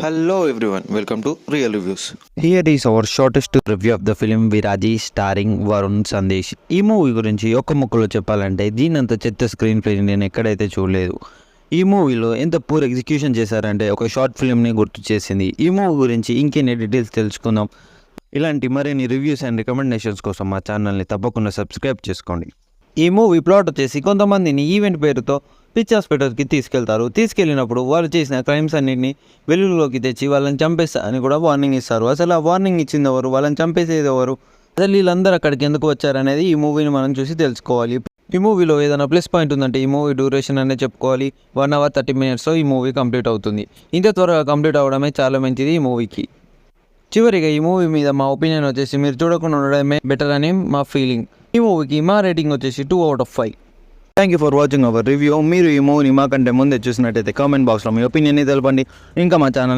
Hello everyone, welcome to Real Reviews. Here is our shortest review of the film Viraji starring Varun Sandesh. ఈ movie గురించి ఒక్క ముక్కలో చెప్పాలంటే దీనంత చెత్త screen play నేను ఎక్కడైతే చూడలేదు. ఈ మూవీలో ఎంత పూర్ ఎగ్జిక్యూషన్ చేశారంటే ఒక షార్ట్ ఫిల్మ్ని గుర్తు చేసింది. ఈ మూవీ గురించి ఇంకెన్ని డీటెయిల్స్ తెలుసుకుందాం. ఇలాంటి మరిన్ని రివ్యూస్ అండ్ రికమెండేషన్స్ కోసం మా ఛానల్ని తప్పకుండా సబ్స్క్రైబ్ చేసుకోండి. ఈ మూవీ ప్లాట్ వచ్చేసి కొంతమందిని ఈవెంట్ పేరుతో పిచ్ హాస్పిటల్కి తీసుకెళ్ళినప్పుడు వాళ్ళు చేసిన క్రైమ్స్ అన్నింటినీ వెలుగులోకి తెచ్చి వాళ్ళని చంపేస్తా అని కూడా వార్నింగ్ ఇస్తారు. అసలు ఆ వార్నింగ్ ఇచ్చింది ఎవరు, వాళ్ళని చంపేసేది ఎవరు, అసలు వీళ్ళందరూ అక్కడికి ఎందుకు వచ్చారనేది ఈ మూవీని మనం చూసి తెలుసుకోవాలి. ఈ మూవీలో ఏదైనా ప్లస్ పాయింట్ ఉందంటే ఈ మూవీ డ్యూరేషన్ అనేది చెప్పుకోవాలి. 1 hour 30 minutes ఈ మూవీ కంప్లీట్ అవుతుంది. ఇంత త్వరగా కంప్లీట్ అవ్వడమే చాలా మంచిది ఈ మూవీకి. చివరిగా ఈ మూవీ మీద మా ఒపీనియన్ వచ్చేసి మీరు చూడకుండా ఉండడమే బెటర్ అని మా ఫీలింగ్. ఈ మూవీకి మా రేటింగ్ వచ్చేసి 2 out of 5. Thank you for watching our review. మీరు ఈ మూవీని మాకంటే ముందే చూసినట్టయితే కామెంట్ బాక్స్లో మీ ఒపీనియన్ని తెలపండి. ఇంకా మా ఛానల్